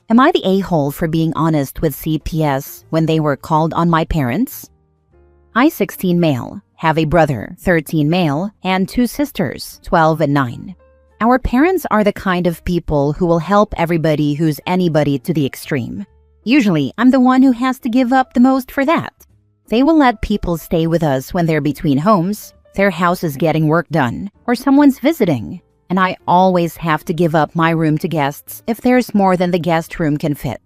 Am I the a-hole for being honest with CPS when they were called on my parents? I, 16 male, have a brother, 13 male, and 2 sisters, 12 and 9. Our parents are the kind of people who will help everybody who's anybody to the extreme. Usually, I'm the one who has to give up the most for that. They will let people stay with us when they're between homes, their house is getting work done, or someone's visiting. And I always have to give up my room to guests if there's more than the guest room can fit.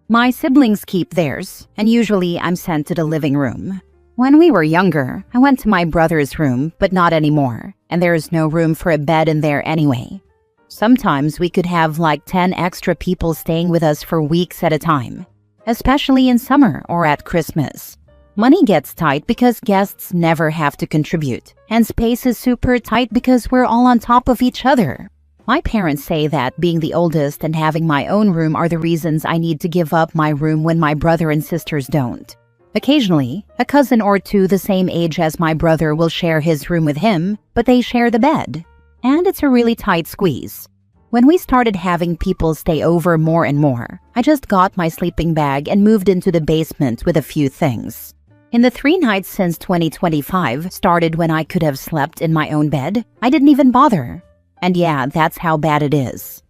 My siblings keep theirs, and usually I'm sent to the living room. When we were younger, I went to my brother's room, but not anymore, and there is no room for a bed in there anyway. Sometimes we could have like 10 extra people staying with us for weeks at a time, especially in summer or at Christmas. Money gets tight because guests never have to contribute, and space is super tight because we're all on top of each other. My parents say that being the oldest and having my own room are the reasons I need to give up my room when my brother and sisters don't. Occasionally, a cousin or two the same age as my brother will share his room with him, but they share the bed. And it's a really tight squeeze. When we started having people stay over more and more, I just got my sleeping bag and moved into the basement with a few things. In the 3 nights since 2025 started when I could have slept in my own bed, I didn't even bother. And yeah, that's how bad it is.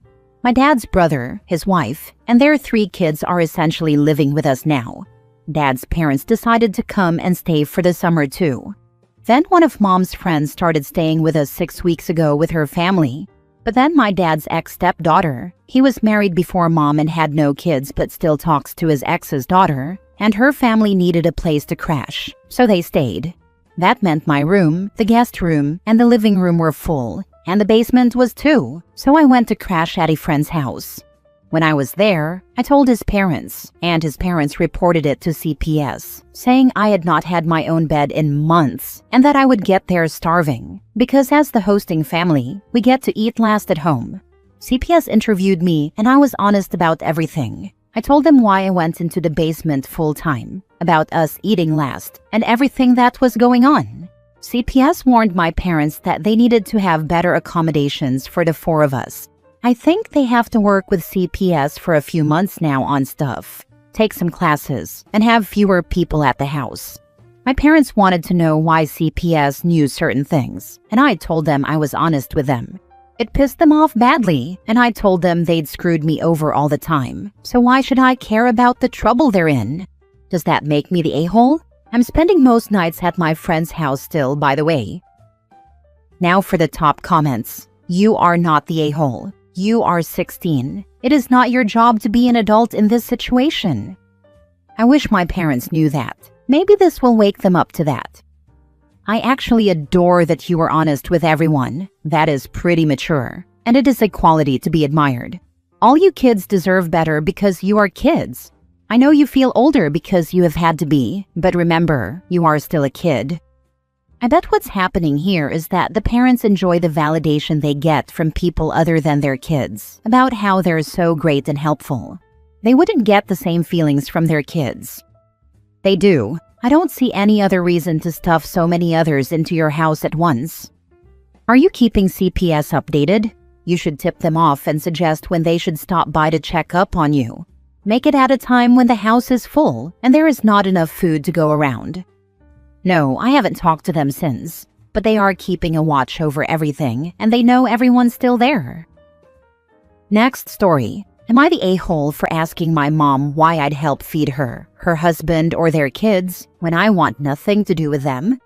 My dad's brother, his wife, and their 3 kids are essentially living with us now. Dad's parents decided to come and stay for the summer too. Then one of Mom's friends started staying with us 6 weeks ago with her family. But then my dad's ex-stepdaughter, he was married before Mom and had no kids but still talks to his ex's daughter, and her family needed a place to crash, so they stayed. That meant my room, the guest room, and the living room were full, and the basement was too, so I went to crash at a friend's house. When I was there, I told his parents, and his parents reported it to CPS, saying I had not had my own bed in months, and that I would get there starving, because as the hosting family, we get to eat last at home. CPS interviewed me, and I was honest about everything. I told them why I went into the basement full-time, about us eating last, and everything that was going on. CPS warned my parents that they needed to have better accommodations for the 4 of us. I think they have to work with CPS for a few months now on stuff, take some classes, and have fewer people at the house. My parents wanted to know why CPS knew certain things, and I told them I was honest with them. It pissed them off badly, and I told them they'd screwed me over all the time, so why should I care about the trouble they're in? Does that make me the a-hole? I'm spending most nights at my friend's house still, by the way. Now for the top comments. You are not the a-hole. You are 16. It is not your job to be an adult in this situation. I wish my parents knew that. Maybe this will wake them up to that. I actually adore that you are honest with everyone. That is pretty mature, and it is a quality to be admired. All you kids deserve better because you are kids. I know you feel older because you have had to be, but remember, you are still a kid. I bet what's happening here is that the parents enjoy the validation they get from people other than their kids about how they're so great and helpful. They wouldn't get the same feelings from their kids. They do. I don't see any other reason to stuff so many others into your house at once. Are you keeping CPS updated? You should tip them off and suggest when they should stop by to check up on you. Make it at a time when the house is full and there is not enough food to go around. No, I haven't talked to them since, but they are keeping a watch over everything and they know everyone's still there. Next story. Am I the a-hole for asking my mom why I'd help feed her husband, or their kids when I want nothing to do with them?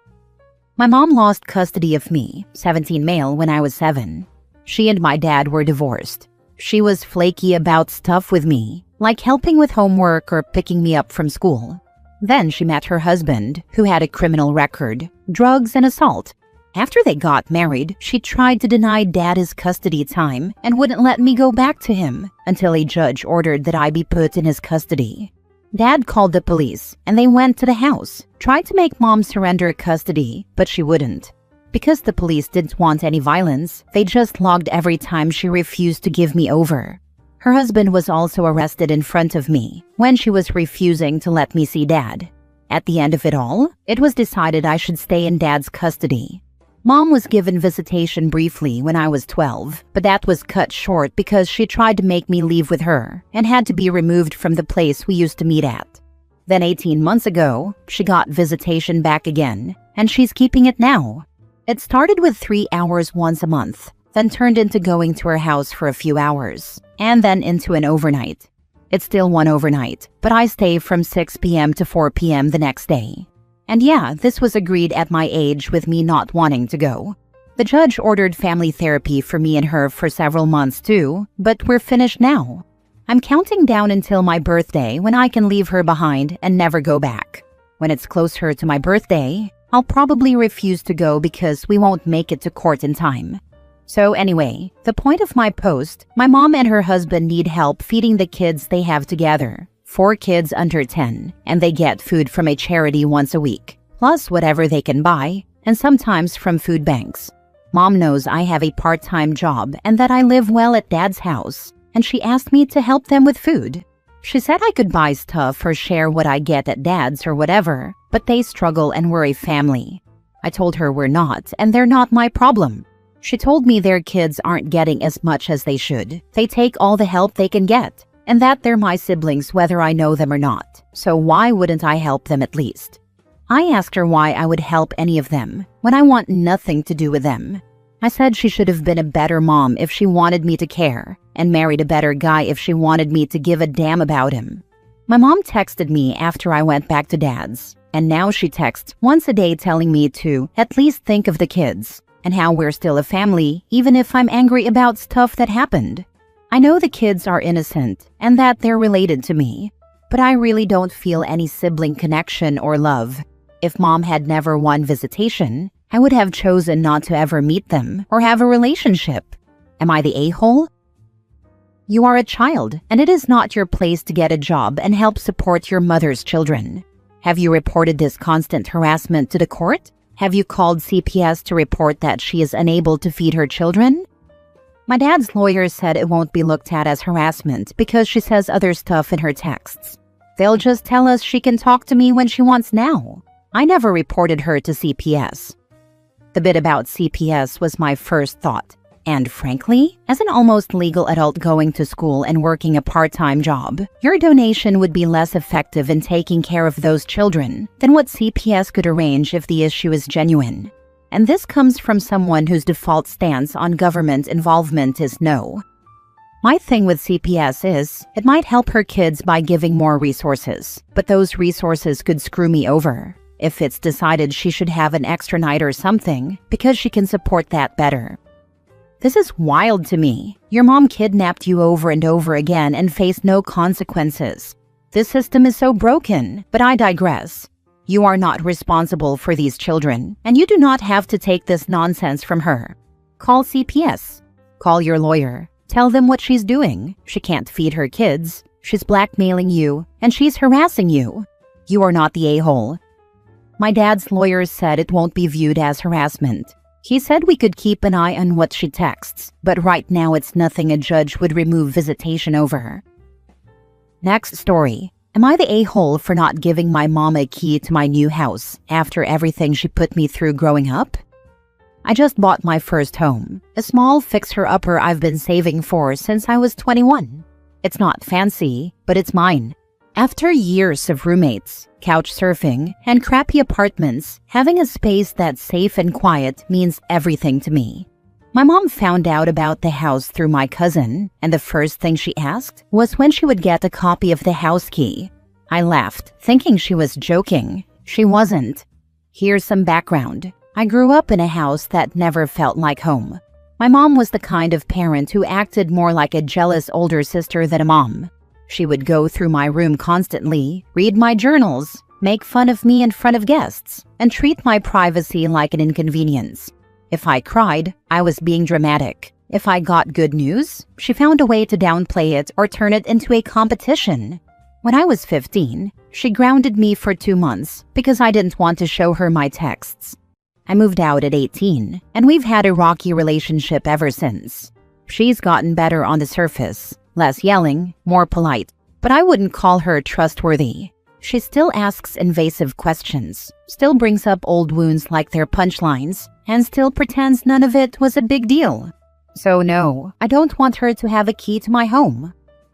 My mom lost custody of me, 17 male, when I was 7. She and my dad were divorced. She was flaky about stuff with me, like helping with homework or picking me up from school. Then she met her husband, who had a criminal record, drugs and assault. After they got married, she tried to deny Dad his custody time and wouldn't let me go back to him until a judge ordered that I be put in his custody. Dad called the police and they went to the house, tried to make Mom surrender custody, but she wouldn't. Because the police didn't want any violence, they just logged every time she refused to give me over. Her husband was also arrested in front of me when she was refusing to let me see Dad. At the end of it all, it was decided I should stay in Dad's custody. Mom was given visitation briefly when I was 12, but that was cut short because she tried to make me leave with her and had to be removed from the place we used to meet at. Then 18 months ago, she got visitation back again, and she's keeping it now. It started with 3 hours once a month, then turned into going to her house for a few hours, and then into an overnight. It's still one overnight, but I stay from 6 p.m. to 4 p.m. the next day. And yeah, this was agreed at my age with me not wanting to go. The judge ordered family therapy for me and her for several months too, but we're finished now. I'm counting down until my birthday when I can leave her behind and never go back. When it's closer to my birthday, I'll probably refuse to go because we won't make it to court in time. So anyway, the point of my post, my mom and her husband need help feeding the kids they have together. 4 kids under 10, and they get food from a charity once a week, plus whatever they can buy, and sometimes from food banks. Mom knows I have a part-time job and that I live well at Dad's house, and she asked me to help them with food. She said I could buy stuff or share what I get at Dad's or whatever, but they struggle and we're a family. I told her we're not, and they're not my problem. She told me their kids aren't getting as much as they should. They take all the help they can get, and that they're my siblings whether I know them or not. So why wouldn't I help them at least? I asked her why I would help any of them when I want nothing to do with them. I said she should have been a better mom if she wanted me to care, and married a better guy if she wanted me to give a damn about him. My mom texted me after I went back to Dad's, and now she texts once a day telling me to at least think of the kids, and how we're still a family even if I'm angry about stuff that happened. I know the kids are innocent and that they're related to me, but I really don't feel any sibling connection or love. If Mom had never won visitation, I would have chosen not to ever meet them or have a relationship. Am I the a-hole? You are a child, and it is not your place to get a job and help support your mother's children. Have you reported this constant harassment to the court? Have you called CPS to report that she is unable to feed her children? My dad's lawyer said it won't be looked at as harassment because she says other stuff in her texts. They'll just tell us she can talk to me when she wants now. I never reported her to CPS. The bit about CPS was my first thought. And frankly, as an almost legal adult going to school and working a part-time job, your donation would be less effective in taking care of those children than what CPS could arrange if the issue is genuine. And this comes from someone whose default stance on government involvement is no. My thing with CPS is, it might help her kids by giving more resources, but those resources could screw me over if it's decided she should have an extra night or something because she can support that better. This is wild to me. Your mom kidnapped you over and over again and faced no consequences. This system is so broken, but I digress. You are not responsible for these children, and you do not have to take this nonsense from her. Call CPS. Call your lawyer. Tell them what she's doing. She can't feed her kids. She's blackmailing you, and she's harassing you. You are not the a-hole. My dad's lawyer said it won't be viewed as harassment. He said we could keep an eye on what she texts, but right now it's nothing a judge would remove visitation over her. Next story. Am I the a-hole for not giving my mom a key to my new house after everything she put me through growing up? I just bought my first home, a small fixer-upper I've been saving for since I was 21. It's not fancy, but it's mine. After years of roommates, couch surfing, and crappy apartments, having a space that's safe and quiet means everything to me. My mom found out about the house through my cousin, and the first thing she asked was when she would get a copy of the house key. I laughed, thinking she was joking. She wasn't. Here's some background. I grew up in a house that never felt like home. My mom was the kind of parent who acted more like a jealous older sister than a mom. She would go through my room constantly, read my journals, make fun of me in front of guests, and treat my privacy like an inconvenience. If I cried, I was being dramatic. If I got good news, she found a way to downplay it or turn it into a competition. When I was 15, she grounded me for 2 months because I didn't want to show her my texts. I moved out at 18, and we've had a rocky relationship ever since. She's gotten better on the surface, less yelling, more polite, but I wouldn't call her trustworthy. She still asks invasive questions, still brings up old wounds like they're punchlines, and still pretends none of it was a big deal. So no, I don't want her to have a key to my home.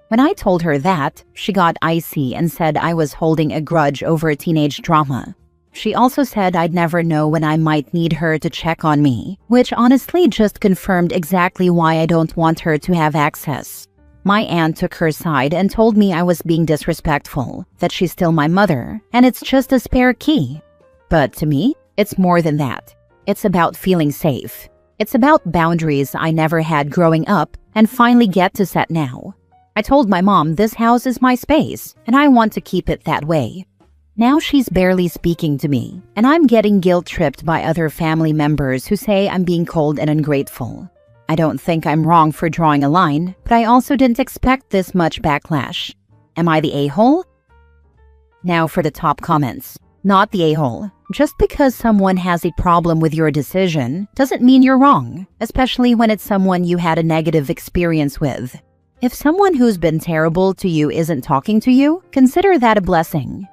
When I told her that, she got icy and said I was holding a grudge over a teenage drama. She also said I'd never know when I might need her to check on me, which honestly just confirmed exactly why I don't want her to have access. My aunt took her side and told me I was being disrespectful, that she's still my mother, and it's just a spare key. But to me, it's more than that. It's about feeling safe. It's about boundaries I never had growing up and finally get to set now. I told my mom this house is my space, and I want to keep it that way. Now she's barely speaking to me, and I'm getting guilt-tripped by other family members who say I'm being cold and ungrateful. I don't think I'm wrong for drawing a line, but I also didn't expect this much backlash. Am I the a-hole? Now for the top comments. Not the a-hole. Just because someone has a problem with your decision doesn't mean you're wrong, especially when it's someone you had a negative experience with. If someone who's been terrible to you isn't talking to you, consider that a blessing.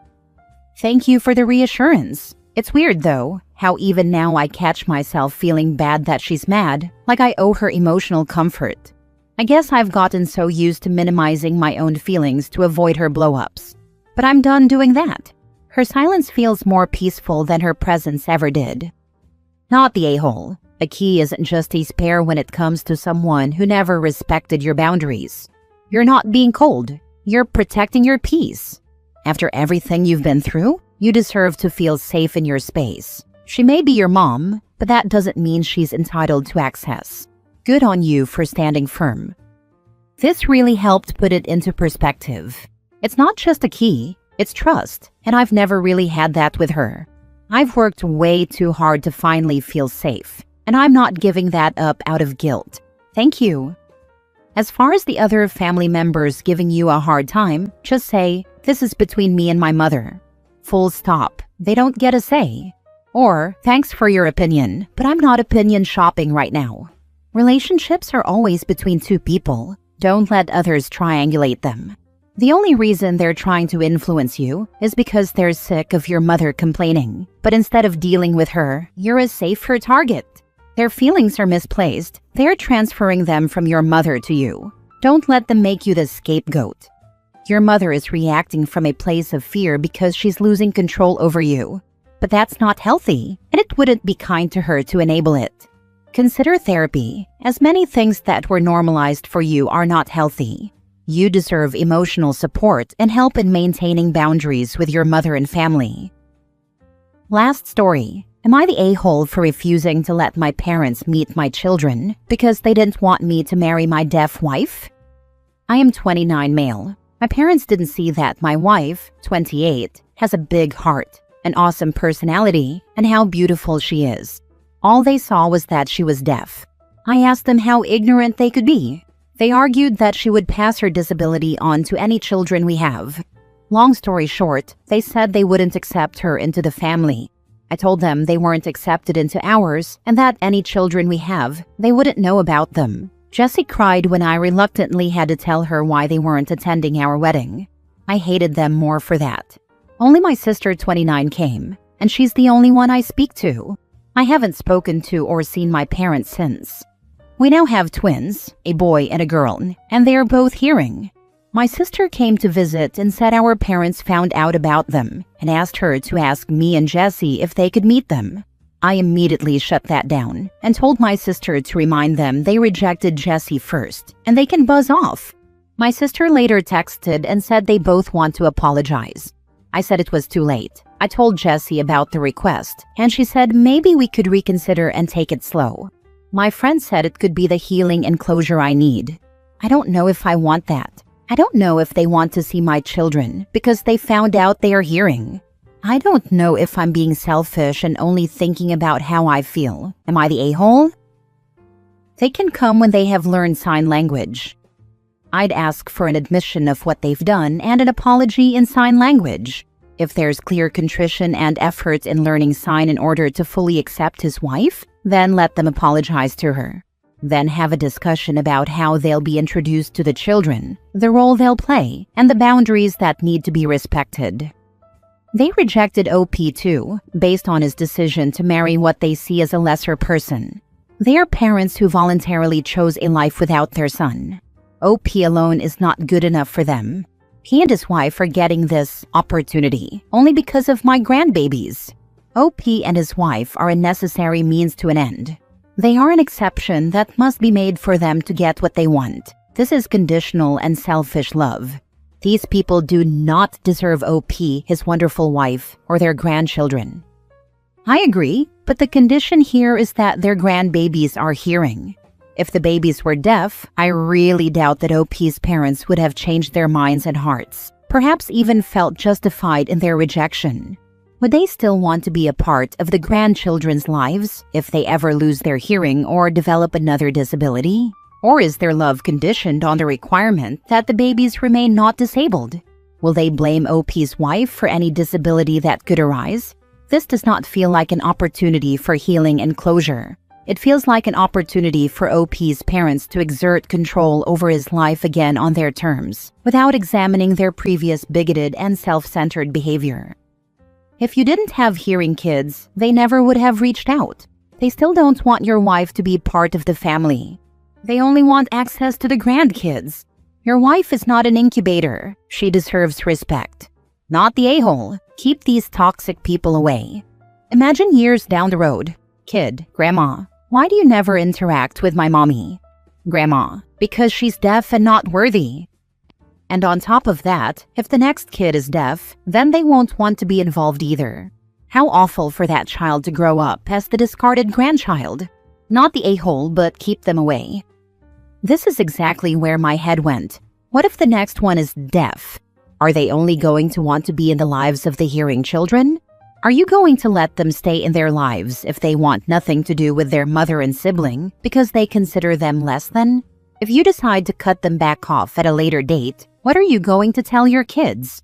Thank you for the reassurance. It's weird though, how even now I catch myself feeling bad that she's mad, like I owe her emotional comfort. I guess I've gotten so used to minimizing my own feelings to avoid her blow-ups. But I'm done doing that. Her silence feels more peaceful than her presence ever did. Not the a-hole. A key isn't just a spare when it comes to someone who never respected your boundaries. You're not being cold. You're protecting your peace. After everything you've been through, you deserve to feel safe in your space. She may be your mom, but that doesn't mean she's entitled to access. Good on you for standing firm. This really helped put it into perspective. It's not just a key, it's trust, and I've never really had that with her. I've worked way too hard to finally feel safe, and I'm not giving that up out of guilt. Thank you. As far as the other family members giving you a hard time, just say, "This is between me and my mother." Full stop. They don't get a say. Or, "Thanks for your opinion, but I'm not opinion shopping right now." Relationships are always between two people. Don't let others triangulate them. The only reason they're trying to influence you is because they're sick of your mother complaining. But instead of dealing with her, you're a safer target. Their feelings are misplaced. They're transferring them from your mother to you. Don't let them make you the scapegoat. Your mother is reacting from a place of fear because she's losing control over you. But that's not healthy, and it wouldn't be kind to her to enable it. Consider therapy, as many things that were normalized for you are not healthy. You deserve emotional support and help in maintaining boundaries with your mother and family. Last story. Am I the a-hole for refusing to let my parents meet my children because they didn't want me to marry my deaf wife? I am 29 male. My parents didn't see that my wife, 28, has a big heart, an awesome personality, and how beautiful she is. All they saw was that she was deaf. I asked them how ignorant they could be. They argued that she would pass her disability on to any children we have. Long story short, they said they wouldn't accept her into the family. I told them they weren't accepted into ours and that any children we have, they wouldn't know about them. Jessie cried when I reluctantly had to tell her why they weren't attending our wedding. I hated them more for that. Only my sister 29 came, and she's the only one I speak to. I haven't spoken to or seen my parents since. We now have twins, a boy and a girl, and they are both hearing. My sister came to visit and said our parents found out about them and asked her to ask me and Jessie if they could meet them. I immediately shut that down and told my sister to remind them they rejected Jessie first and they can buzz off. My sister later texted and said they both want to apologize. I said it was too late. I told Jessie about the request and she said maybe we could reconsider and take it slow. My friend said it could be the healing and closure I need. I don't know if I want that. I don't know if they want to see my children because they found out they are hearing. I don't know if I'm being selfish and only thinking about how I feel. Am I the a-hole? They can come when they have learned sign language. I'd ask for an admission of what they've done and an apology in sign language. If there's clear contrition and effort in learning sign in order to fully accept his wife, then let them apologize to her. Then have a discussion about how they'll be introduced to the children, the role they'll play, and the boundaries that need to be respected. They rejected OP too, based on his decision to marry what they see as a lesser person. They are parents who voluntarily chose a life without their son. OP alone is not good enough for them. He and his wife are getting this opportunity only because of my grandbabies. OP and his wife are a necessary means to an end. They are an exception that must be made for them to get what they want. This is conditional and selfish love. These people do not deserve OP, his wonderful wife, or their grandchildren. I agree, but the condition here is that their grandbabies are hearing. If the babies were deaf, I really doubt that OP's parents would have changed their minds and hearts, perhaps even felt justified in their rejection. Would they still want to be a part of the grandchildren's lives if they ever lose their hearing or develop another disability? Or is their love conditioned on the requirement that the babies remain not disabled? Will they blame OP's wife for any disability that could arise? This does not feel like an opportunity for healing and closure. It feels like an opportunity for OP's parents to exert control over his life again on their terms, without examining their previous bigoted and self-centered behavior. If you didn't have hearing kids, they never would have reached out. They still don't want your wife to be part of the family. They only want access to the grandkids. Your wife is not an incubator. She deserves respect. Not the a-hole. Keep these toxic people away. Imagine years down the road. Kid, Grandma, why do you never interact with my mommy? Grandma, because she's deaf and not worthy. And on top of that, if the next kid is deaf, then they won't want to be involved either. How awful for that child to grow up as the discarded grandchild. Not the a-hole, but keep them away. This is exactly where my head went. What if the next one is deaf? Are they only going to want to be in the lives of the hearing children? Are you going to let them stay in their lives if they want nothing to do with their mother and sibling because they consider them less than? If you decide to cut them back off at a later date, what are you going to tell your kids?